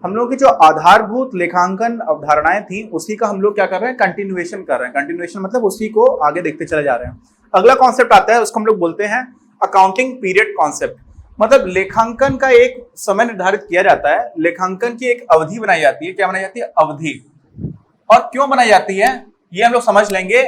हम लोग की जो आधारभूत लेखांकन अवधारणाएं थी उसी का हम लोग क्या कर रहे हैं, कंटिन्यूएशन कर रहे हैं। कंटिन्यूएशन मतलब उसी को आगे देखते चले जा रहे हैं। अगला कॉन्सेप्ट आता है, उसको हम लोग बोलते हैं अकाउंटिंग पीरियड कॉन्सेप्ट। मतलब लेखांकन का एक समय निर्धारित किया जाता है, लेखांकन की एक अवधि बनाई जाती है। क्या बनाई जाती है? अवधि। और क्यों बनाई जाती है ये हम लोग समझ लेंगे।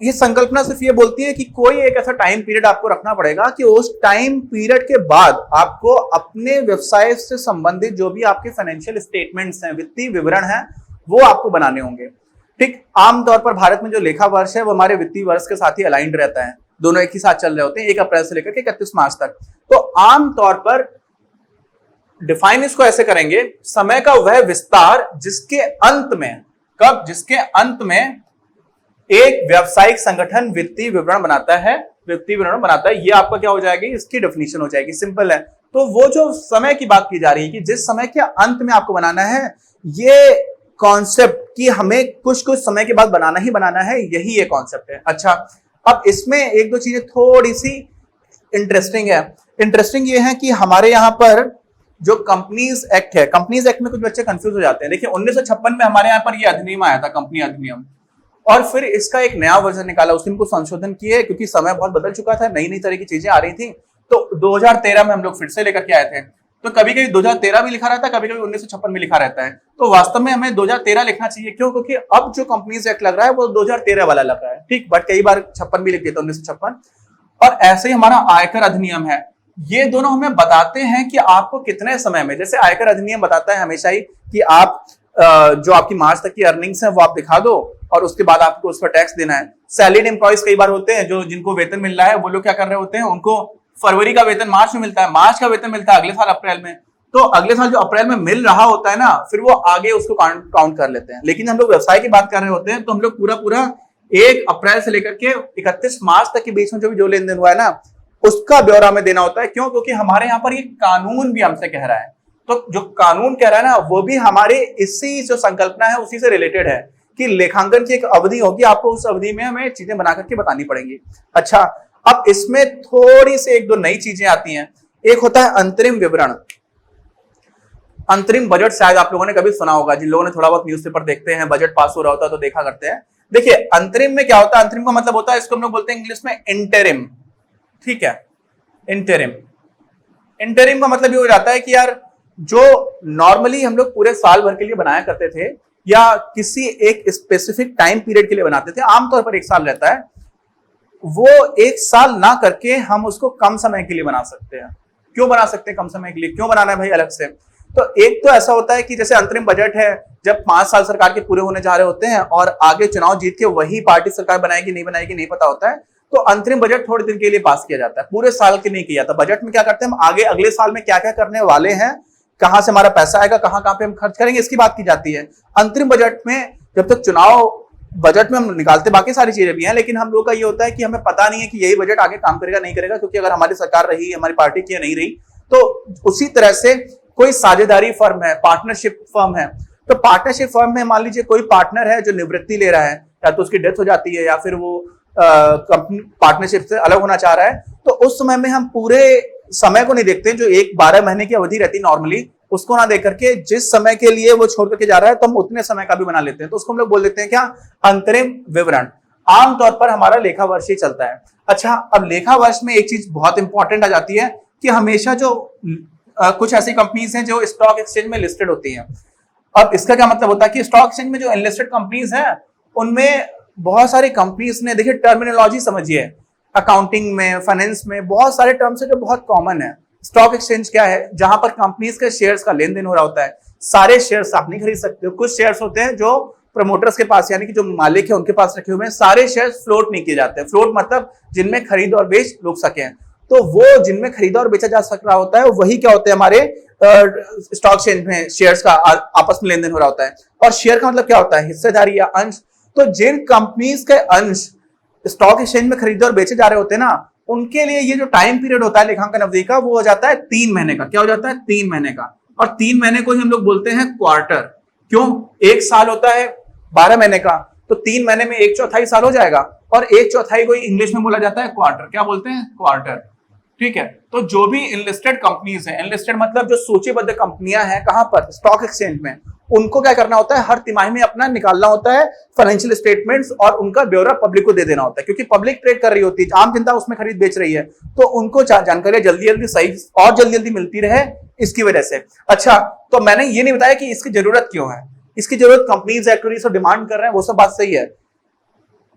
ये संकल्पना सिर्फ ये बोलती है कि कोई एक ऐसा टाइम पीरियड आपको रखना पड़ेगा कि उस टाइम पीरियड के बाद आपको अपने व्यवसाय से संबंधित जो भी आपके फाइनेंशियल स्टेटमेंट्स हैं, वित्तीय विवरण हैं, वो आपको बनाने होंगे। ठीक, आमतौर पर भारत में जो लेखा वर्ष है वो हमारे वित्तीय वर्ष के साथ ही अलाइंड रहता है, दोनों एक ही साथ चल रहे होते हैं, 1 अप्रैल से लेकर के 31 मार्च तक। तो आमतौर पर डिफाइन इसको ऐसे करेंगे, समय का वह विस्तार जिसके अंत में, कब? जिसके अंत में एक व्यावसायिक संगठन वित्तीय विवरण बनाता है, वित्तीय विवरण बनाता है। ये आपका क्या हो जाएगी? इसकी डेफिनेशन हो जाएगी। सिंपल है। तो वो जो समय की बात की जा रही है कि जिस समय के अंत में आपको बनाना है, ये कॉन्सेप्ट कि हमें कुछ कुछ समय के बाद बनाना ही बनाना है, यही ये कॉन्सेप्ट है। अच्छा, अब इसमें एक दो चीजें थोड़ी सी इंटरेस्टिंग है। इंटरेस्टिंग ये है कि हमारे यहाँ पर जो कंपनीज एक्ट है, कंपनीज एक्ट में कुछ बच्चे कंफ्यूज हो जाते हैं। देखिए 1956 में हमारे यहाँ पर ये अधिनियम आया था, कंपनी अधिनियम, और फिर इसका एक नया वर्जन निकाला, उसमें कुछ संशोधन किए क्योंकि समय बहुत बदल चुका था, नई नई तरह की चीजें आ रही थी। तो 2013 में हम लोग फिर से लेकर के आए थे। तो कभी कभी 2013 भी लिखा रहता है, कभी कभी 1956 में लिखा रहता है। तो वास्तव में हमें 2013 लिखना चाहिए। क्यों? क्योंकि अब जो कंपनीज एक्ट लग रहा है वो 2013 वाला लग रहा है। ठीक, बट कई बार 56 भी लिख देते 1956। और ऐसे ही हमारा आयकर अधिनियम है। ये दोनों हमें बताते हैं कि आपको कितने समय में, जैसे आयकर अधिनियम बताता है हमेशा ही कि आप जो आपकी मार्च तक की अर्निंग्स है वो आप दिखा दो और उसके बाद आपको उस पर टैक्स देना है। सैलरीड एम्प्लॉइज कई बार होते हैं जो जिनको वेतन मिल रहा है, वो लोग क्या कर रहे होते हैं, उनको फरवरी का वेतन मार्च में मिलता है, मार्च का वेतन मिलता है अगले साल अप्रैल में। तो अगले साल जो अप्रैल में मिल रहा होता है ना, फिर वो आगे उसको काउंट कर लेते हैं। लेकिन हम लोग व्यवसाय की बात कर रहे होते हैं तो हम लोग पूरा 1 अप्रैल से लेकर के 31 मार्च तक के बीच में जो लेन देन हुआ है ना, उसका ब्यौरा हमें देना होता है। क्यों? क्योंकि हमारे यहाँ पर ये कानून भी हमसे कह रहा है। तो जो कानून कह रहा है ना, वो भी हमारे इसी जो संकल्पना है उसी से रिलेटेड है कि लेखांकन की एक अवधि होगी, आपको उस अवधि में हमें चीजें बना करके बतानी पड़ेंगी। अच्छा, अब इसमें थोड़ी सी एक दो नई चीजें आती हैं। एक होता है अंतरिम विवरण। अंतरिम बजट शायद आप लोगों ने कभी सुना होगा, जिन लोगों ने थोड़ा बहुत न्यूज़पेपर देखते हैं, बजट पास हो रहा होता है तो देखा करते हैं। देखिए अंतरिम में क्या होता है, अंतरिम का मतलब होता है, इसको हम लोग बोलते हैं इंग्लिश में इंटरिम। ठीक है, इंटरिम। इंटरिम का मतलब ये हो जाता है कि यार जो नॉर्मली हम लोग पूरे साल भर के लिए बनाया करते थे या किसी एक स्पेसिफिक टाइम पीरियड के लिए बनाते थे, आमतौर पर 1 साल रहता है, वो 1 साल ना करके हम उसको कम समय के लिए बना सकते हैं। क्यों बना सकते हैं कम समय के लिए? क्यों बनाना है भाई अलग से? तो एक तो ऐसा होता है कि जैसे अंतरिम बजट है, जब 5 साल सरकार के पूरे होने जा रहे होते हैं और आगे चुनाव जीत के वही पार्टी सरकार बनाएगी नहीं पता होता है, तो अंतरिम बजट थोड़े दिन के लिए पास किया जाता है, पूरे साल के नहीं किया जाता। बजट में क्या करते हैं, हम आगे अगले साल में क्या क्या करने वाले हैं, कहां से हमारा पैसा आएगा, कहां पे हम खर्च करेंगे, इसकी बात की जाती है। अंतरिम बजट में जब तक चुनाव बजट में हम निकालते, बाकी सारी चीजें भी हैं, लेकिन हम लोग का ये होता है कि हमें पता नहीं है कि यही बजट आगे काम करेगा नहीं करेगा, क्योंकि अगर हमारी सरकार रही, हमारी पार्टी की नहीं रही, तो उसी तरह से कोई साझेदारी फर्म है, पार्टनरशिप फर्म है, तो पार्टनरशिप फर्म में मान लीजिए कोई पार्टनर है जो निवृत्ति ले रहा है, या तो उसकी डेथ हो जाती है या फिर वो कंपनी पार्टनरशिप से अलग होना चाह रहा है, तो उस समय में हम पूरे समय को नहीं देखते, जो 12 महीने की अवधि रहती नॉर्मली, उसको ना देख करके जिस समय के लिए वो छोड़ करके जा रहा है तो हम उतने समय का भी बना लेते हैं, तो उसको हम लोग बोल देते हैं क्या, अंतरिम विवरण। आमतौर पर हमारा लेखा वर्ष ही चलता है। अच्छा, अब लेखा वर्ष में एक चीज बहुत इंपॉर्टेंट आ जाती है कि हमेशा जो कुछ ऐसी कंपनीज हैं जो स्टॉक एक्सचेंज में लिस्टेड होती हैं। अब इसका क्या मतलब होता है कि स्टॉक एक्सचेंज में जो अनलिस्टेड कंपनीज हैं उनमें बहुत सारी कंपनीज ने, देखिए टर्मिनोलॉजी समझिए, अकाउंटिंग में, फाइनेंस में बहुत सारे टर्म्स है जो बहुत कॉमन है। स्टॉक एक्सचेंज क्या है, जहां पर कंपनीज के शेयर्स का लेन देन हो रहा होता है। सारे शेयर्स आप नहीं खरीद सकते हो, कुछ शेयर्स होते हैं जो प्रमोटर्स के पास, यानी कि जो मालिक है उनके पास रखे हुए हैं। सारे शेयर्स फ्लोट नहीं किए जाते। फ्लोट मतलब जिनमें खरीद और बेच लोग सके, तो वो जिनमें खरीदा और बेचा जा सक रहा होता है वही क्या होते हैं, हमारे स्टॉक एक्सचेंज में शेयर्स का आपस में लेन देन हो रहा होता है। और शेयर का मतलब क्या होता है, हिस्सेदारी या अंश। तो जिन कंपनीज के अंश स्टॉक एक्सचेंज में खरीदे और बेचे जा रहे होते हैं ना, उनके लिए ये जो टाइम पीरियड होता है लेखांकन अवधि का, वो हो जाता है 3 महीने का। क्या हो जाता है, 3 महीने का। और 3 महीने को ही हम लोग बोलते हैं क्वार्टर। क्यों, 1 साल होता है 12 महीने का, तो 3 महीने में 1/4 साल हो जाएगा, और 1/4 को इंग्लिश में बोला जाता है क्वार्टर। क्या बोलते हैं? क्वार्टर। ठीक है, तो जो भी इनलिस्टेड कंपनीज हैं, इनलिस्टेड मतलब जो सूचीबद्ध कंपनियां हैं, कहां पर? स्टॉक एक्सचेंज में, उनको क्या करना होता है? हर तिमाही में अपना निकालना होता है फाइनेंशियल स्टेटमेंट्स, और उनका ब्यौरा पब्लिक को दे देना होता है, क्योंकि पब्लिक ट्रेड कर रही होती है, आम जनता उसमें खरीद बेच रही है, तो उनको जानकारी जल्दी जल्दी सही और जल्दी जल्दी मिलती रहे, इसकी वजह से। अच्छा, तो मैंने ये नहीं बताया कि इसकी जरूरत क्यों है। इसकी जरूरत कंपनीज एक्टर्स और डिमांड कर रहे हैं, वो सब बात सही है।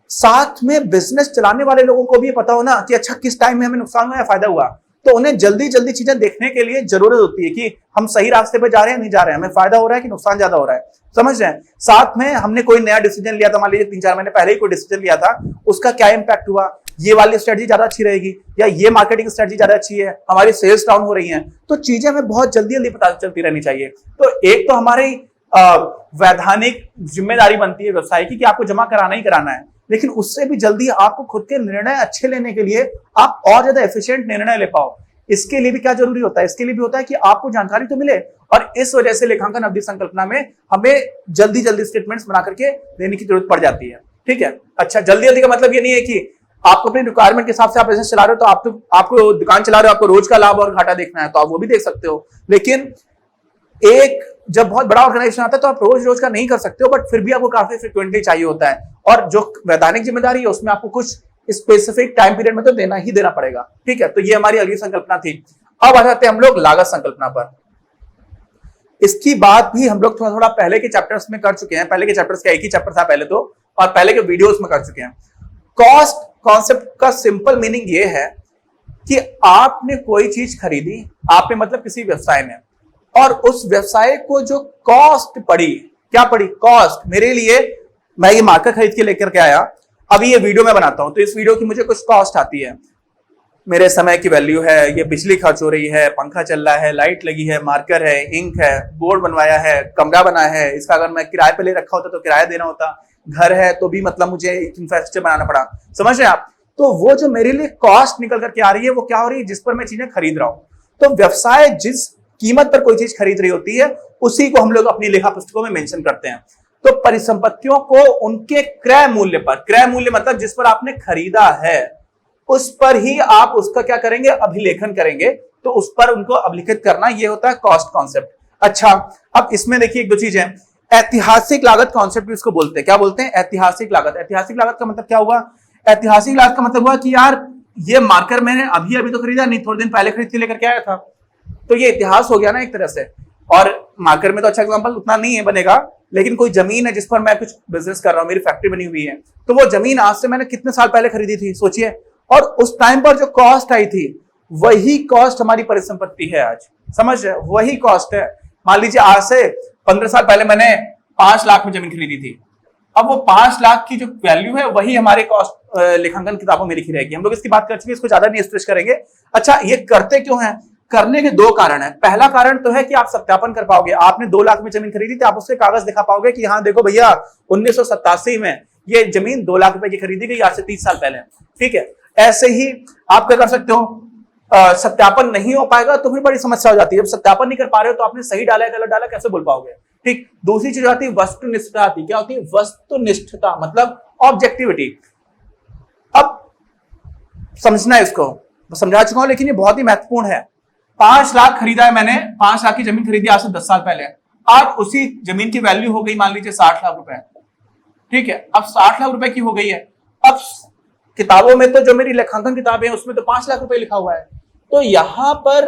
साथ में बिजनेस चलाने वाले लोगों को भी पता हो ना कि अच्छा किस टाइम में हमें नुकसान हुआ या फायदा हुआ, तो उन्हें जल्दी जल्दी चीजें देखने के लिए जरूरत होती है कि हम सही रास्ते पे जा रहे हैं, नहीं जा रहे हैं, हमें फायदा हो रहा है कि नुकसान ज्यादा हो रहा है, समझ रहे हैं। साथ में हमने कोई नया डिसीजन लिया था, मान लीजिए 3-4 महीने पहले ही कोई डिसीजन लिया था, उसका क्या इंपैक्ट हुआ, ये वाली स्ट्रेटजी ज्यादा अच्छी रहेगी या ये मार्केटिंग स्ट्रेटजी ज्यादा अच्छी है, हमारी सेल्स डाउन हो रही है, तो चीजें हमें बहुत जल्दी जल्दी पता चलती रहनी चाहिए। तो एक तो हमारी वैधानिक जिम्मेदारी बनती है व्यवसाय की कि आपको जमा कराना ही कराना है, लेकिन उससे भी जल्दी आपको खुद के निर्णय अच्छे लेने के लिए आप और ज्यादा एफिशिएंट निर्णय ले पाओ, इसके लिए भी क्या जरूरी होता है? इसके लिए भी होता है कि आपको जानकारी तो मिले, और इस वजह से लेखांकन अवधि संकल्पना में हमें जल्दी जल्दी स्टेटमेंट्स बना करके देने की जरूरत पड़ जाती है। ठीक है, अच्छा, जल्दी जल्दी का मतलब ये नहीं है कि आपको अपनी रिक्वायरमेंट के हिसाब से आप बिजनेस चला रहे हो, तो आपको दुकान चला रहे हो, आपको रोज का लाभ और घाटा देखना है, तो आप वो भी देख सकते हो, लेकिन एक जब बहुत बड़ा ऑर्गेनाइजेशन आता है तो आप रोज रोज का नहीं कर सकते हो, बट फिर भी आपको काफी फ्रिक्वेंटली चाहिए होता है, और जो वैधानिक जिम्मेदारी है उसमें आपको कुछ स्पेसिफिक टाइम पीरियड में तो देना ही देना पड़ेगा। ठीक है, तो ये हमारी अगली संकल्पना थी। अब आ जाते हैं हम लोग लागत संकल्पना पर। इसकी बात भी हम लोग थोड़ा थोड़ा पहले के चैप्टर्स में कर चुके हैं, पहले के चैप्टर्स का एक ही चैप्टर था पहले तो, और पहले के वीडियोस में कर चुके हैं। कॉस्ट कॉन्सेप्ट का सिंपल मीनिंग ये है कि आपने कोई चीज खरीदी, आपने मतलब किसी व्यवसाय में, और उस व्यवसाय को जो कॉस्ट पड़ी, क्या पड़ी? कॉस्ट। मेरे लिए मैं ये मार्कर खरीद के लेकर के आया, अभी ये वीडियो में बनाता हूं, तो इस वीडियो की मुझे कुछ कॉस्ट आती है, मेरे समय की वैल्यू है, ये बिजली खर्च हो रही है, पंखा चल रहा है, लाइट लगी है, मार्कर है, इंक है, बोर्ड बनवाया है, कमरा बना है, इसका अगर मैं किराए पे ले रखा होता तो किराया देना होता, घर है तो भी मतलब मुझे इंफ्रास्ट्रक्चर बनाना पड़ा, समझ रहे हैं आप। तो वो जो मेरे लिए कॉस्ट निकल करके आ रही है, वो क्या हो रही है? जिस पर मैं चीजें खरीद रहा हूं। तो व्यवसाय जिस कीमत पर कोई चीज खरीद रही होती है, उसी को हम लोग अपनी लेखा पुस्तकों में मेंशन करते हैं। तो परिसंपत्तियों को उनके क्रय मूल्य पर, क्रय मूल्य मतलब जिस पर आपने खरीदा है, उस पर ही आप उसका क्या करेंगे? अभिलेखन करेंगे, तो उस पर उनको अभिलिखित करना, ये होता है कॉस्ट कॉन्सेप्ट। अच्छा, अब इसमें देखिए एक दो चीजें, ऐतिहासिक लागत कॉन्सेप्ट भी इसको बोलते हैं। क्या बोलते हैं? ऐतिहासिक लागत। ऐतिहासिक लागत का मतलब क्या हुआ? ऐतिहासिक लागत का मतलब हुआ कि यार ये मार्कर मैंने अभी अभी तो खरीदा नहीं, थोड़े दिन पहले खरीद के लेकर के आया था, तो ये इतिहास हो गया ना एक तरह से। और मार्कर में तो अच्छा एग्जांपल उतना नहीं है बनेगा, लेकिन कोई जमीन है जिस पर मैं कुछ बिजनेस कर रहा हूं, मेरी फैक्ट्री बनी हुई है, तो वो जमीन आज से मैंने कितने साल पहले खरीदी थी सोचिए, और उस टाइम पर जो कॉस्ट आई थी वही कॉस्ट हमारी परिसंपत्ति है आज, समझ रहे? वही कॉस्ट है। मान लीजिए आज से 15 साल पहले मैंने 5 लाख में जमीन खरीदी थी, अब वो 5 लाख की जो वैल्यू है वही हमारे कॉस्ट लेखांकन किताबों में लिखी रहेगी। हम लोग इसकी बात कर चुके हैं, इसको ज्यादा नहीं स्ट्रेस करेंगे। अच्छा, ये करते क्यों हैं? करने के 2 कारण है। पहला कारण तो है कि आप सत्यापन कर पाओगे, आपने 2 लाख में जमीन खरीदी थी, आप उससे कागज दिखा पाओगे कि हाँ देखो भैया 1987 में ये जमीन 2 लाख रुपए की खरीदी गई, आज से 30 साल पहले। ठीक है, ऐसे ही आप क्या कर सकते हो, सत्यापन नहीं हो पाएगा तो फिर बड़ी समस्या हो जाती है। जब सत्यापन नहीं कर पा रहे हो तो आपने सही डाला है गलत डाला कैसे बोल पाओगे? ठीक। दूसरी चीज आती है वस्तुनिष्ठता आती है। क्या होती है? वस्तुनिष्ठता मतलब ऑब्जेक्टिविटी। अब समझना है इसको, समझा चुका हूं लेकिन ये बहुत ही महत्वपूर्ण है। 5 लाख खरीदा है मैंने, 5 लाख की जमीन खरीदी आज से 10 साल पहले, आज उसी जमीन की वैल्यू हो गई मान लीजिए 60 लाख रुपए। ठीक है, अब 60 लाख रुपए की हो गई है। अब किताबों में तो जो मेरी लेखांकन किताबें हैं उसमें तो 5 लाख रुपए लिखा हुआ है। तो यहां पर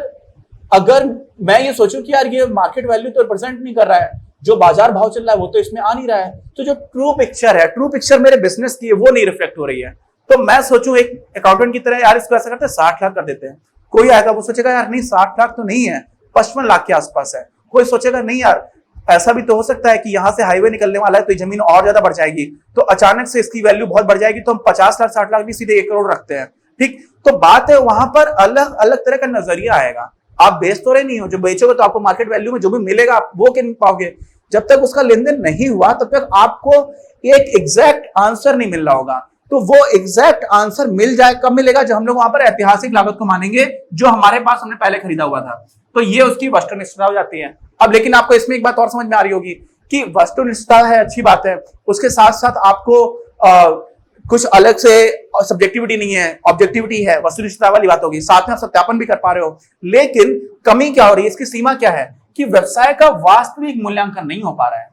अगर मैं ये सोचूं कि यार ये मार्केट वैल्यू तो रिप्रेजेंट नहीं कर रहा है, जो बाजार भाव चल रहा है वो तो इसमें आ नहीं रहा है, तो जो ट्रू पिक्चर है, ट्रू पिक्चर मेरे बिजनेस की है वो नहीं रिफ्लेक्ट हो रही है। तो मैं सोचूं एक अकाउंटेंट की तरह, यार इसको ऐसा करते हैं 60 लाख कर देते हैं। कोई आएगा वो सोचेगा यार नहीं 60 लाख तो नहीं है, 55 लाख के आसपास है। कोई सोचेगा नहीं यार ऐसा भी तो हो सकता है कि यहां से हाईवे निकलने वाला है तो जमीन और ज्यादा बढ़ जाएगी, तो अचानक से इसकी वैल्यू बहुत बढ़ जाएगी, तो हम 50 लाख 60 लाख भी सीधे 1 करोड़ रखते हैं। ठीक, तो बात है वहां पर अलग अलग तरह का नजरिया आएगा। आप बेच तो रहे नहीं हो, जो बेचोगे तो आपको मार्केट वैल्यू में जो भी मिलेगा आप वो कह पाओगे। जब तक उसका लेन देन नहीं हुआ तब तक आपको एक एग्जैक्ट आंसर नहीं मिल रहा होगा। तो वो एग्जैक्ट आंसर मिल जाए कब मिलेगा? जब हम लोग वहां पर ऐतिहासिक लागत को मानेंगे जो हमारे पास हमने पहले खरीदा हुआ था, तो ये उसकी वस्तुनिष्ठता हो जाती है। अब लेकिन आपको इसमें एक बात और समझ में आ रही होगी, कि वस्तुनिष्ठता है, अच्छी बात है, उसके साथ साथ आपको कुछ अलग से सब्जेक्टिविटी नहीं है, ऑब्जेक्टिविटी है, वस्तुनिष्ठता वाली बात होगी, साथ में आप सत्यापन भी कर पा रहे हो। लेकिन कमी क्या हो रही है, इसकी सीमा क्या है कि व्यवसाय का वास्तविक मूल्यांकन नहीं हो पा रहा है।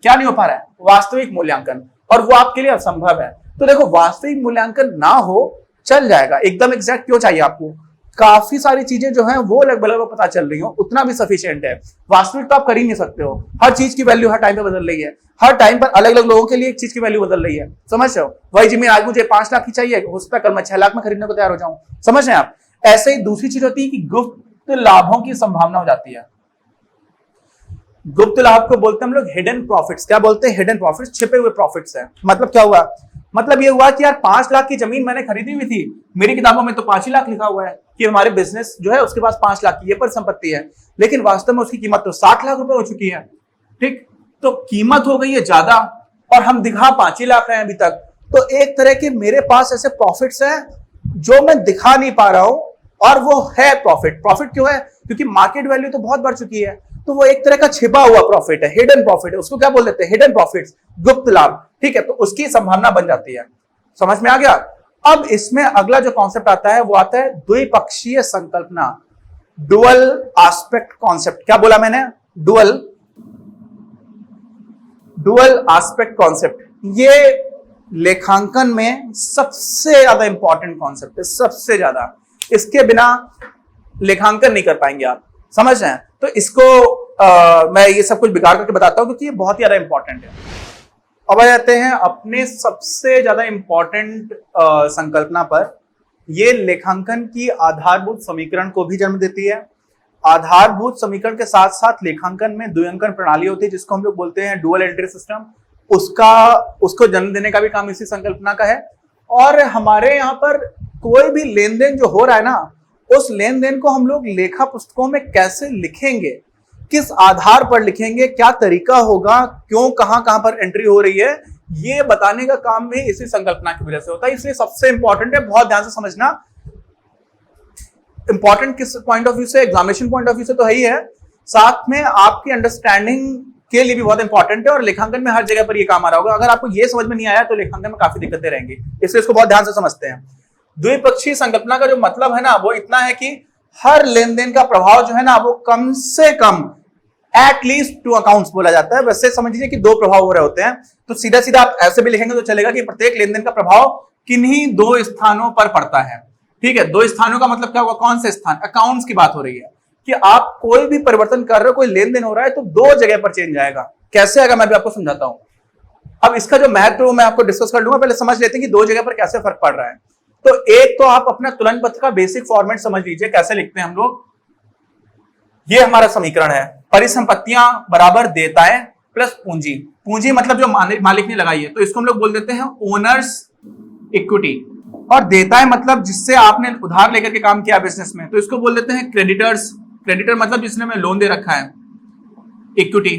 क्या नहीं हो पा रहा है? वास्तविक मूल्यांकन, और वो आपके लिए असंभव है। तो देखो, वास्तविक मूल्यांकन ना हो चल जाएगा, एकदम एग्जैक्ट क्यों चाहिए आपको? काफी सारी चीजें जो है वो लगभग पता चल रही हो, उतना भी सफिशिएंट है। वास्तविक तो आप कर ही नहीं सकते हो, हर चीज की वैल्यू हर टाइम पे बदल रही है, हर टाइम पर अलग अलग लोगों के लिए एक चीज की वैल्यू बदल रही है, समझ रहे हो? वही जमीन आज मुझे 5 लाख की चाहिए, हो सकता है कल मैं 6 लाख में खरीदने को तैयार हो जाऊं, समझ रहे हैं आप? ऐसे ही दूसरी चीज होती है कि गुप्त लाभों की संभावना हो जाती है। गुप्त लाभ को बोलते हैं हम लोग हिडन प्रॉफिट्स। क्या बोलते हैं? हिडन प्रॉफिट्स, छिपे हुए प्रॉफिट्स है। मतलब क्या हुआ? मतलब ये हुआ कि यार 5 लाख की जमीन मैंने खरीदी हुई थी, मेरी किताबों में तो 5 ही लाख लिखा हुआ है कि हमारे बिजनेस जो है उसके पास 5 लाख की ये परिसंपत्ति है, लेकिन वास्तव में उसकी कीमत तो 60 लाख रुपए हो चुकी है। ठीक, तो कीमत हो गई है ज्यादा और हम दिखा 5 ही लाख रहे हैं अभी तक। तो एक तरह के मेरे पास ऐसे प्रॉफिट्स हैं जो मैं दिखा नहीं पा रहा हूं, और वो है प्रॉफिट। प्रॉफिट क्यों है? क्योंकि मार्केट वैल्यू तो बहुत बढ़ चुकी है, तो वो एक तरह का छिपा हुआ प्रॉफिट है, हिडन प्रॉफिट है। उसको क्या बोल देते हैं? हिडन प्रॉफिट्स, गुप्त लाभ। ठीक है, तो उसकी संभावना बन जाती है। समझ में आ गया? अब इसमें अगला जो कॉन्सेप्ट आता है वो आता है द्विपक्षीय संकल्पना, डुअल एस्पेक्ट कॉन्सेप्ट। क्या बोला मैंने? Dual aspect concept. ये लेखांकन में सबसे ज्यादा इंपॉर्टेंट कॉन्सेप्ट है, सबसे ज्यादा। इसके बिना लेखांकन नहीं कर पाएंगे आप, समझ रहे हैं? तो इसको मैं ये सब कुछ बिगाड़ करके बताता हूं क्योंकि ये बहुत ही ज्यादा इंपॉर्टेंट है। अब आ जाते हैं अपने सबसे ज्यादा इंपॉर्टेंट संकल्पना पर। ये लेखांकन की आधारभूत समीकरण को भी जन्म देती है। आधारभूत समीकरण के साथ साथ लेखांकन में द्व्यंकन प्रणाली होती है जिसको हम लोग बोलते हैं डुअल एंट्री सिस्टम। उसको जन्म देने का भी काम इसी संकल्पना का है। और हमारे यहाँ पर कोई भी लेन देन जो हो रहा है ना, उस लेन देन को हम लोग लेखा पुस्तकों में कैसे लिखेंगे, किस आधार पर लिखेंगे, क्या तरीका होगा, क्यों कहां कहां पर एंट्री हो रही है, ये बताने का काम भी इसी संकल्पना की वजह से होता है। इसलिए सबसे इंपॉर्टेंट है, बहुत ध्यान से समझना। इंपॉर्टेंट किस पॉइंट ऑफ व्यू से? एग्जामिनेशन पॉइंट ऑफ व्यू से तो है ही है, साथ में आपकी अंडरस्टैंडिंग के लिए भी बहुत इंपॉर्टेंट है, और लेखांकन में हर जगह पर ये काम आ रहा होगा। अगर आपको ये समझ में नहीं आया तो लेखांकन में काफी दिक्कतें रहेंगी, इसलिए इसको बहुत ध्यान से समझते हैं। द्विपक्षीय संकल्पना का जो मतलब है ना, वो इतना है कि हर लेन देन का प्रभाव जो है ना, वो कम से कम एटलीस्ट 2 अकाउंट्स बोला जाता है। वैसे समझ लीजिए कि 2 प्रभाव हो रहे होते हैं, तो सीधा सीधा आप ऐसे भी लिखेंगे तो चलेगा कि प्रत्येक लेन देन का प्रभाव किन्हीं 2 स्थानों पर पड़ता है। ठीक है, 2 स्थानों का मतलब क्या होगा? कौन से स्थान? अकाउंट्स की बात हो रही है कि आप कोई भी परिवर्तन कर रहे हो, कोई लेन देन हो रहा है तो 2 जगह पर चेंज आएगा। कैसे आएगा मैं भी आपको समझाता हूं। अब इसका जो महत्व मैं आपको डिस्कस कर लूंगा, पहले समझ लेते हैं कि 2 जगह पर कैसे फर्क पड़ रहा है। तो एक तो आप अपना तुलन पत्र का बेसिक फॉर्मेट समझ लीजिए, कैसे लिखते हैं हम लोग। ये हमारा समीकरण है, परिसंपत्तियां बराबर देयताएं प्लस पूंजी। पूंजी मतलब जो मालिक ने लगाई है, तो इसको हम लोग बोल देते हैं ओनर्स इक्विटी। और देयताएं मतलब जिससे आपने उधार लेकर के काम किया बिजनेस में, तो इसको बोल देते हैं क्रेडिटर्स। क्रेडिटर मतलब जिसने हमें लोन दे रखा है, इक्विटी।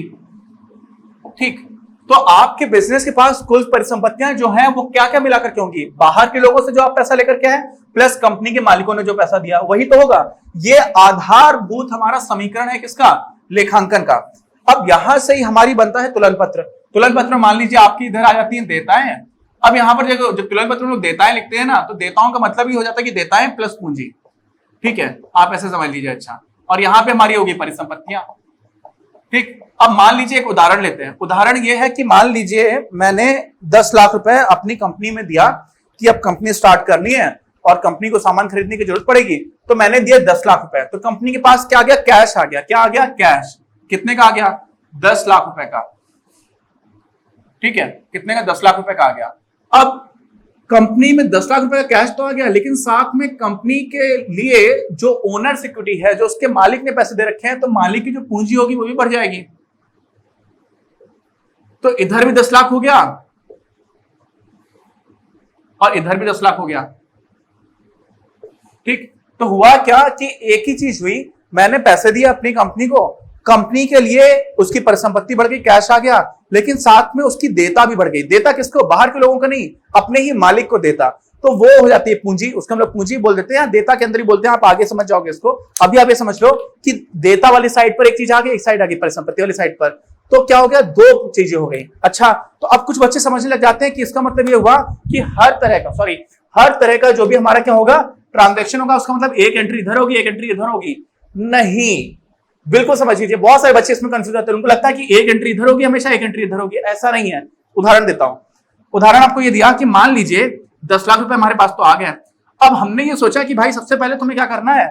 ठीक, तो आपके बिजनेस के पास कुल परिसंपत्तियां जो हैं वो क्या क्या मिलाकर के होंगी? बाहर के लोगों से जो आप पैसा लेकर के आए प्लस कंपनी के मालिकों ने जो पैसा दिया, वही तो होगा। ये आधारभूत हमारा समीकरण है किसका? लेखांकन का। अब यहां से ही हमारी बनता है तुलन पत्र। तुलन पत्र मान लीजिए आपकी इधर आ जाती है देयताएं। अब यहां पर जब तुलन पत्र में लोग देयताएं लिखते हैं ना, तो देयताओं का मतलब ही हो जाता है कि देयताएं प्लस पूंजी। ठीक है, आप ऐसे समझ लीजिए। अच्छा, और यहां पे हमारी होगी परिसंपत्तियां। ठीक, अब मान लीजिए एक उदाहरण लेते हैं। उदाहरण ये है कि मान लीजिए मैंने 10 लाख रुपए अपनी कंपनी में दिया कि अब कंपनी स्टार्ट करनी है और कंपनी को सामान खरीदने की जरूरत पड़ेगी, तो मैंने दिए 10 लाख रुपए। तो कंपनी के पास क्या आ गया? कैश आ गया। क्या आ गया? कैश। कितने का आ गया? 10 लाख रुपए का। ठीक है, कितने का? 10 लाख रुपए का आ गया। अब कंपनी में 10 लाख रुपए का कैश तो आ गया, लेकिन साथ में कंपनी के लिए जो ओनर सिक्योरिटी है, जो उसके मालिक ने पैसे दे रखे हैं, तो मालिक की जो पूंजी होगी वो भी बढ़ जाएगी। तो इधर भी 10 लाख हो गया और इधर भी 10 लाख हो गया। ठीक, तो हुआ क्या कि एक ही चीज हुई, मैंने पैसे दिए अपनी कंपनी को, कंपनी के लिए उसकी परिसंपत्ति बढ़ गई, कैश आ गया, लेकिन साथ में उसकी देयता भी बढ़ गई। देयता किसको? बाहर के लोगों को नहीं, अपने ही मालिक को देता। तो वो हो जाती है पूंजी। उसको हम लोग पूंजी बोल देते हैं, देयता के अंदर ही बोलते हैं। आप आगे समझ जाओगे इसको। अभी आप ये समझ लो कि देयता वाली साइड पर एक चीज आ गई, एक साइड आ गई परिसंपत्ति वाली साइड पर। तो क्या हो गया, दो चीजें हो गई। अच्छा, तो अब कुछ बच्चे समझने लग जाते हैं कि इसका मतलब ये हुआ कि हर तरह का जो भी हमारा क्या होगा, ट्रांजैक्शन होगा, उसका मतलब एक एंट्री इधर होगी, एक एंट्री इधर होगी, नहीं। बिल्कुल समझ लीजिए, बहुत सारे बच्चे इसमें कंफ्यूज होते हैं, उनको लगता है कि एक एंट्री इधर होगी, हमेशा एक एंट्री इधर होगी, ऐसा नहीं है। उदाहरण देता हूं, उदाहरण आपको ये दिया कि मान लीजिए 10 लाख रुपए हमारे पास तो आ गया। अब हमने ये सोचा कि भाई सबसे पहले तुम्हें क्या करना है,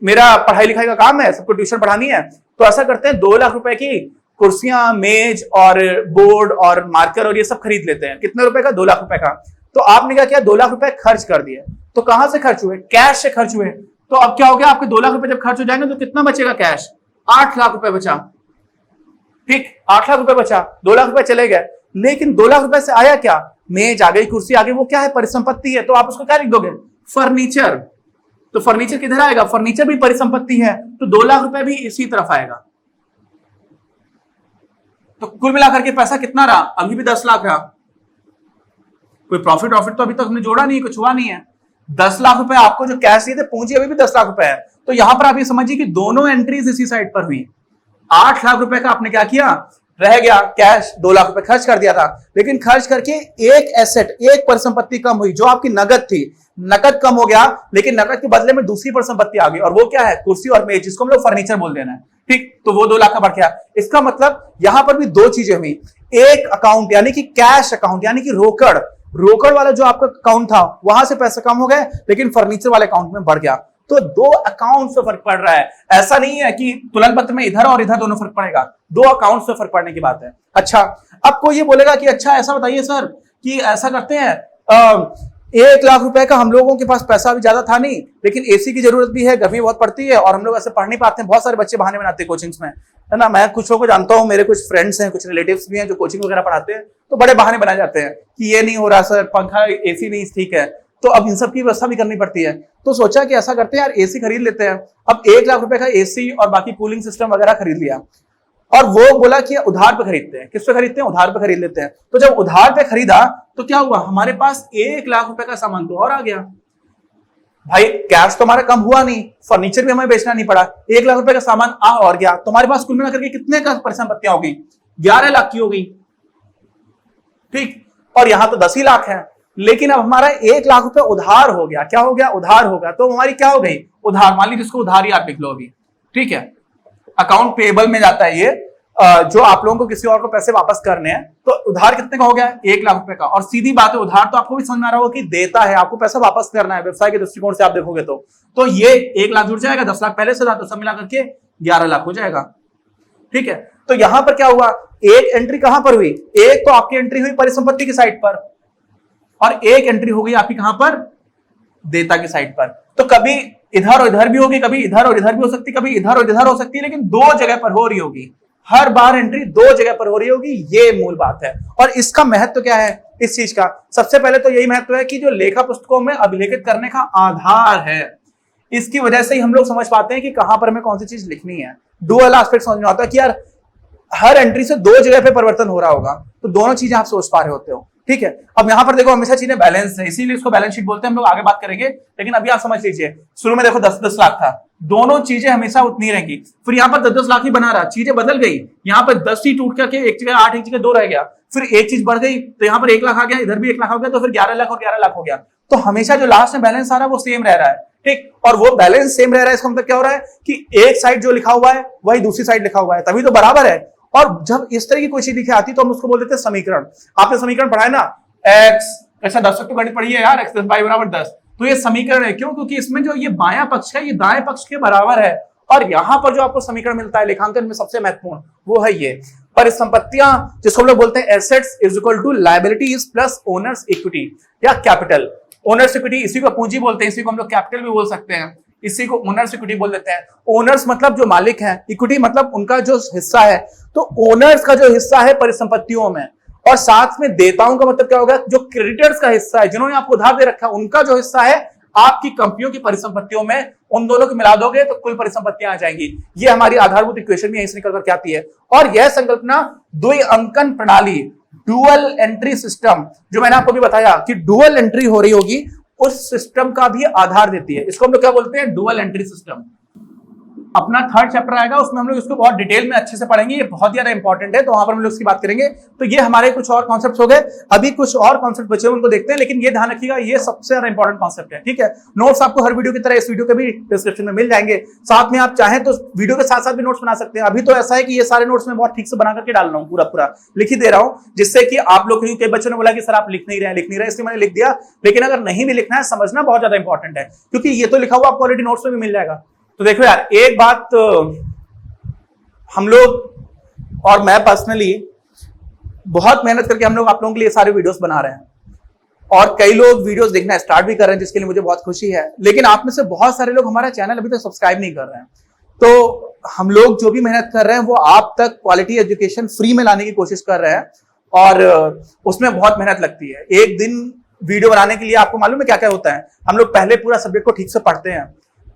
मेरा पढ़ाई लिखाई का काम है, सबको ट्यूशन पढ़ानी है, तो ऐसा करते हैं 2 लाख रुपए की कुर्सियां, मेज और बोर्ड और मार्कर और ये सब खरीद लेते हैं। कितने रुपए का, 2 लाख रुपए का। तो आपने क्या किया, 2 लाख रुपए खर्च कर दिए। तो कहां से खर्च हुए, कैश से खर्च हुए। तो अब क्या हो गया, आपके 2 लाख रुपए जब खर्च हो जाएंगे तो कितना बचेगा कैश, 8 लाख रुपए बचा। ठीक, 8 लाख रुपए बचा, 2 लाख रुपए चले गए। लेकिन 2 लाख रुपए से आया क्या, मेज आ गई, कुर्सी आ गई, वो क्या है, परिसंपत्ति है। तो आप उसको क्या लिख दोगे, फर्नीचर। तो फर्नीचर किधर आएगा, फर्नीचर भी परिसंपत्ति है, तो 2 लाख रुपए भी इसी तरफ आएगा। तो कुल मिलाकर के पैसा कितना रहा, अभी भी 10 लाख रहा। कोई प्रॉफिट तो अभी तक हमने जोड़ा नहीं, कुछ हुआ नहीं है। 10 लाख रुपए आपको जो कैश दिए थे, पूंजी अभी भी 10 लाख रुपए है। तो यहां पर आप ये समझिए कि दोनों एंट्रीज इसी साइड पर हुई। 8 लाख रुपए का आपने क्या किया, रह गया कैश, 2 लाख रुपए खर्च कर दिया था, लेकिन खर्च करके एक एसेट, एक परिसंपत्ति कम हुई, जो आपकी नगद थी। नकद कम हो गया, लेकिन नकद के बदले में दूसरी परिसंपत्ति आ गई, और वो क्या है, कुर्सी और मेज, जिसको हम लोग फर्नीचर बोल देना है। ठीक, तो वो 2 लाख का बढ़ गया। इसका मतलब यहां पर भी दो चीजें हुई, एक अकाउंट यानी कि कैश अकाउंट यानी कि रोकड़ वाला जो आपका अकाउंट था, वहां से पैसे कम हो गए, लेकिन फर्नीचर वाले अकाउंट में बढ़ गया। तो 2 अकाउंट से फर्क पड़ रहा है। ऐसा नहीं है कि तुलन पत्र में इधर और इधर दोनों फर्क पड़ेगा, 2 अकाउंट से फर्क पड़ने की बात है। अच्छा, अब कोई ये बोलेगा कि अच्छा ऐसा बताइए सर कि ऐसा करते हैं, 1 लाख रुपए का हम लोगों के पास पैसा भी ज्यादा था नहीं, लेकिन एसी की जरूरत भी है, गर्मी बहुत पड़ती है और हम लोग ऐसे पढ़ नहीं पाते हैं। बहुत सारे बच्चे बहाने बनाते हैं कोचिंग्स में, है ना। मैं कुछ लोगों को जानता हूं, मेरे कुछ फ्रेंड्स हैं, कुछ रिलेटिव्स भी हैं जो कोचिंग वगैरह पढ़ाते हैं, तो बड़े बहाने बनाए जाते हैं कि ये नहीं हो रहा सर, पंखा एसी नहीं ठीक है। तो अब इन सब की व्यवस्था भी करनी पड़ती है। तो सोचा कि ऐसा करते हैं यार, एसी खरीद लेते हैं। अब 1 लाख रुपए का एसी और बाकी कूलिंग सिस्टम वगैरह खरीद लिया, और वो बोला कि उधार पे खरीदते हैं। किस पे खरीदते हैं, उधार पे खरीद लेते हैं। तो जब उधार पे खरीदा तो क्या हुआ, हमारे पास 1 लाख रुपए का सामान तो और आ गया। भाई कैश तो हमारा कम हुआ नहीं, फर्नीचर भी हमें बेचना नहीं पड़ा, 1 लाख रुपए का सामान आ और गया। तो हमारे पास कुल मिलाकर के कितने का परिसंपत्तियां हो गई, 11 लाख की हो गई। ठीक, और यहां तो 10 ही लाख है, लेकिन अब हमारा 1 लाख रुपए उधार हो गया। क्या हो गया, उधार हो गया। तो हमारी क्या हो गई, उधार। मान लीजिए इसको उधार ही आप लिख लो अभी, ठीक है। अकाउंट पेएबल में जाता है ये, जो आप लोगों को किसी और को पैसे वापस करने हैं। तो उधार कितने का हो गया, 1 लाख रुपए का। और सीधी बात है, उधार तो आपको भी समझ में आ रहा होगा कि देता है, आपको पैसा वापस करना है। व्यवसाय के दृष्टिकोण से आप देखोगे तो ये 1 लाख जुड़ जाएगा, 10 लाख पहले से था, तो सब मिलाकर के 11 लाख हो जाएगा। ठीक है, तो यहां पर क्या हुआ, एक एंट्री कहां पर हुई, एक तो आपकी एंट्री हुई परिसंपत्ति की साइड पर, और एक एंट्री हो गई आपकी कहां पर, देता की साइड पर। तो कभी इधर और इधर भी होगी, कभी इधर और इधर भी हो सकती, कभी इधर और इधर हो सकती है, लेकिन 2 जगह पर हो रही होगी। हर बार एंट्री 2 जगह पर हो रही होगी, ये मूल बात है। और इसका महत्व क्या है इस चीज का, सबसे पहले तो यही महत्व है कि जो लेखा पुस्तकों में अभिलेखित करने का आधार है, इसकी वजह से ही हम लोग समझ पाते हैं कि कहां पर हमें कौन सी चीज लिखनी है। डुअल एस्पेक्ट समझ में आता है कि यार हर एंट्री से 2 जगह पे परिवर्तन हो रहा होगा, तो दोनों चीजें आप सोच पा रहे होते हो। ठीक है, अब यहां पर देखो हमेशा चीजें बैलेंस है, इसीलिए इसको बैलेंस शीट बोलते हैं। हम लोग आगे बात करेंगे, लेकिन अभी आप समझ लीजिए, शुरू में देखो 10-10 लाख था, दोनों चीजें हमेशा उतनी रहेंगी। फिर यहाँ पर 10-10 लाख ही बना रहा, चीजें बदल गई, यहाँ पर 10 ही टूट करके एक जगह 8, एक जगह 2 रह गया। फिर एक चीज बढ़ गई, तो यहाँ पर 1 लाख आ गया, इधर भी 1 लाख हो गया, तो फिर 11 लाख और 11 लाख हो गया। तो हमेशा जो लास्ट में बैलेंस आ रहा है वो सेम रह रहा है। ठीक, और वो बैलेंस सेम रह रहा है, इसका मतलब क्या हो रहा है कि एक साइड जो लिखा हुआ है वही दूसरी साइड लिखा हुआ है, तभी तो बराबर है। और जब इस तरह की कोई चीज लिखी आती तो हम उसको बोल देते हैं समीकरण। आपने समीकरण पढ़ा है ना, x, अच्छा दर्शक तो गणित पढ़िए यार, x + y = 10, तो ये समीकरण है। क्यों, क्योंकि इसमें जो ये बायां पक्ष है ये दाएं पक्ष के बराबर है। और यहां पर जो आपको समीकरण मिलता है लेखांकन में सबसे महत्वपूर्ण, वो है ये परिसंपत्तियां, जिसको हम लोग बोलते हैं assets = liabilities plus owners equity या कैपिटल। ओनर्स इक्विटी इसी को पूंजी बोलते हैं, इसी को हम लोग कैपिटल भी बोल सकते हैं, इसी को ओनर्स इक्विटी बोल देते हैं। ओनर्स मतलब जो मालिक हैं, इक्विटी मतलब उनका जो हिस्सा है। तो ओनर्स का जो हिस्सा है परिसंपत्तियों में, और साथ में देताओं का मतलब क्या होगा, जो क्रेडिटर्स का हिस्सा है, जिन्होंने आपको उधार दे रखा है, उनका जो हिस्सा है आपकी कंपनियों की परिसंपत्तियों में, उन दोनों को मिला दोगे तो कुल परिसंपत्तियां आ जाएंगी। ये हमारी आधारभूत इक्वेशन भी यहीं से निकल करके आती है। और यह संकल्पना द्विअंकन प्रणाली, डुअल एंट्री सिस्टम, जो मैंने आपको भी बताया कि डुअल एंट्री हो रही होगी, उस सिस्टम का भी आधार देती है। इसको हम लोग क्या बोलते हैं, डुअल एंट्री सिस्टम। अपना थर्ड चैप्टर आएगा, उसमें हम लोग इसको बहुत डिटेल में अच्छे से पढ़ेंगे, ये बहुत ज्यादा इंपॉर्टेंट है, तो वहां पर हम लोग इसकी बात करेंगे। तो ये हमारे कुछ और कॉन्सेप्ट हो गए, अभी कुछ और कॉन्सेप्ट बचे उनको देखते हैं, लेकिन ये ध्यान रखिएगा ये सबसे ज्यादा इंपॉर्टेंट कॉन्सेप्ट है, ठीक है। नोट्स आपको हर वीडियो की तरह इस वीडियो के भी डिस्क्रिप्शन में मिल जाएंगे, साथ में आप चाहें तो वीडियो के साथ साथ भी नोट्स बना सकते हैं। अभी तो ऐसा है कि ये सारे नोट्स मैं बहुत ठीक से बना करके डाल रहा हूँ, पूरा पूरा लिख ही दे रहा हूँ, जिससे कि आप लोग, कई बच्चों ने बोला कि सर आप लिख नहीं रहे, इसलिए मैंने लिख दिया, लेकिन अगर नहीं भी लिखना है समझना बहुत ज्यादा इंपॉर्टेंट है, क्योंकि ये तो लिखा हुआ आपको ऑलरेडी नोट्स में भी मिल जाएगा। तो देखो यार, एक बात हम लोग और मैं पर्सनली बहुत मेहनत करके हम लोग आप लोगों के लिए सारे वीडियोस बना रहे हैं, और कई लोग वीडियोस देखना स्टार्ट भी कर रहे हैं, जिसके लिए मुझे बहुत खुशी है। लेकिन आप में से बहुत सारे लोग हमारा चैनल अभी तक सब्सक्राइब नहीं कर रहे हैं। तो हम लोग जो भी मेहनत कर रहे हैं वो आप तक क्वालिटी एजुकेशन फ्री में लाने की कोशिश कर रहे हैं, और उसमें बहुत मेहनत लगती है। एक दिन वीडियो बनाने के लिए आपको मालूम है क्या क्या होता है। हम लोग पहले पूरा सब्जेक्ट को ठीक से पढ़ते हैं,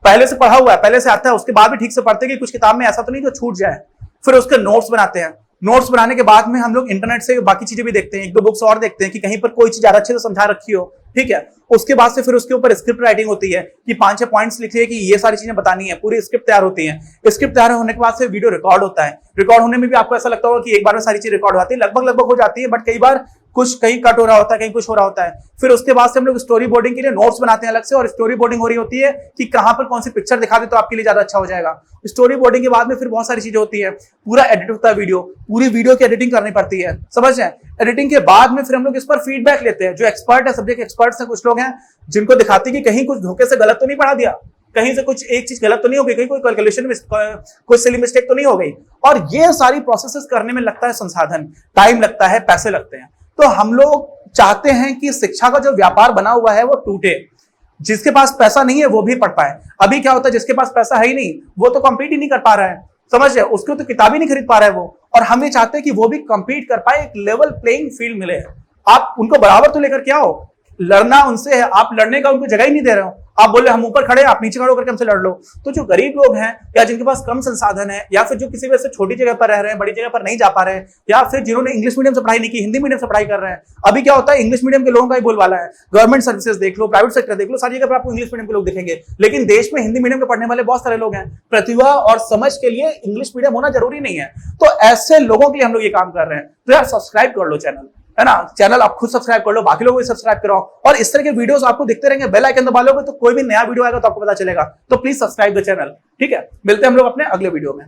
पहले से पढ़ा हुआ है, पहले से आता है, उसके बाद भी ठीक से पढ़ते हैं कि कुछ किताब में ऐसा तो नहीं जो छूट जाए। फिर उसके नोट्स बनाते हैं, नोट्स बनाने के बाद में हम लोग इंटरनेट से बाकी चीजें भी देखते हैं, एक दो बुक्स और देखते हैं कि कहीं पर कोई चीज ज्यादा अच्छे से समझा रखी हो, ठीक है। उसके बाद से फिर उसके ऊपर स्क्रिप्ट राइटिंग होती है कि 5-6 पॉइंट्स लिखिए कि ये सारी चीजें बतानी है, पूरी स्क्रिप्ट तैयार होती है। स्क्रिप्ट तैयार होने के बाद से वीडियो रिकॉर्ड होता है, रिकॉर्ड होने में भी आपको ऐसा लगता होगा कि एक बार में सारी चीज रिकॉर्ड होती है, लगभग हो जाती है, बट कई बार कुछ कहीं कट हो रहा होता है, कहीं कुछ हो रहा होता है। फिर उसके बाद से हम लोग स्टोरी बोर्डिंग के लिए नोट्स बनाते हैं अलग से, और स्टोरी बोर्डिंग हो रही होती है कि कहां पर कौन सी पिक्चर दिखा दे तो आपके लिए ज्यादा अच्छा हो जाएगा। स्टोरी बोर्डिंग के बाद में फिर बहुत सारी चीजें होती है, पूरा एडिट होता है वीडियो, पूरी वीडियो की एडिटिंग करनी पड़ती है, समझ रहे हैं। एडिटिंग के बाद में फिर हम लोग इस पर फीडबैक लेते हैं, जो एक्सपर्ट है, सब्जेक्ट एक्सपर्ट्स हैं, कुछ लोग हैं जिनको दिखाते हैं कि कहीं कुछ धोखे से गलत तो नहीं पढ़ा दिया, कहीं से कुछ एक चीज गलत तो नहीं हो गई, कहीं कोई कैलकुलेशन में कोई सिली मिस्टेक तो नहीं हो गई। और ये सारी प्रोसेसेस करने में लगता है संसाधन, टाइम लगता है, पैसे लगते हैं। तो हम लोग चाहते हैं कि शिक्षा का जो व्यापार बना हुआ है वो टूटे, जिसके पास पैसा नहीं है वो भी पढ़ पाए। अभी क्या होता है, जिसके पास पैसा है ही नहीं वो तो कम्पीट ही नहीं कर पा रहा है, समझ रहे, उसको तो किताब ही नहीं खरीद पा रहा है वो, और हम ये चाहते हैं कि वो भी कम्पीट कर पाए, एक लेवल प्लेइंग फील्ड मिले। आप उनको बराबर तो लेकर के आओ, लड़ना उनसे है, आप लड़ने का उनको जगह ही नहीं दे रहे हो। आप बोले हम ऊपर खड़े, आप नीचे खड़े होकर हमसे लड़ लो। तो जो गरीब लोग हैं, या जिनके पास कम संसाधन है, या फिर जो किसी वजह से छोटी जगह पर रह रहे हैं, बड़ी जगह पर नहीं जा पा रहे हैं, या फिर जिन्होंने इंग्लिश मीडियम से पढ़ाई नहीं की, हिंदी मीडियम से पढ़ाई कर रहे हैं। अभी क्या होता है, इंग्लिश मीडियम के लोगों का ही बोलबाला है। गवर्नमेंट सर्विसेज देख लो, प्राइवेट सेक्टर देख लो, सारी जगह पर आपको इंग्लिश मीडियम के लोग दिखेंगे, लेकिन देश में हिंदी मीडियम के पढ़ने वाले बहुत सारे लोग हैं। प्रतिभा और समझ के लिए इंग्लिश मीडियम होना जरूरी नहीं है। तो ऐसे लोगों के लिए हम लोग ये काम कर रहे हैं। तो यार सब्सक्राइब कर लो चैनल, है ना, चैनल आप खुद सब्सक्राइब कर लो, बाकी लोगों को सब्सक्राइब कराओ, और इस तरह के वीडियोस आपको दिखते रहेंगे। बेल आइकन दबा लोगे तो कोई भी नया वीडियो आएगा तो आपको पता चलेगा। तो प्लीज सब्सक्राइब द चैनल, ठीक है। मिलते हैं हम लोग अपने अगले वीडियो में।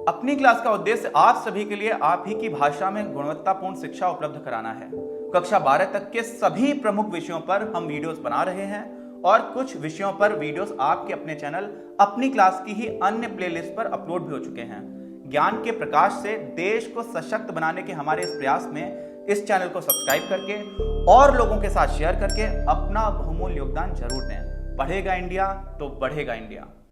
अपनी क्लास का उद्देश्य आप सभी के लिए आप ही की भाषा में गुणवत्तापूर्ण शिक्षा उपलब्ध कराना है। कक्षा 12 तक के सभी प्रमुख विषयों पर हम वीडियोस बना रहे हैं, और कुछ विषयों पर वीडियोस आपके अपने चैनल अपनी क्लास की ही अन्य प्लेलिस्ट पर अपलोड भी हो चुके हैं। ज्ञान के प्रकाश से देश को सशक्त बनाने के हमारे इस प्रयास में इस चैनल को सब्सक्राइब करके और लोगों के साथ शेयर करके अपना बहुमूल्य योगदान जरूर दें। पढ़ेगा इंडिया तो बढ़ेगा इंडिया।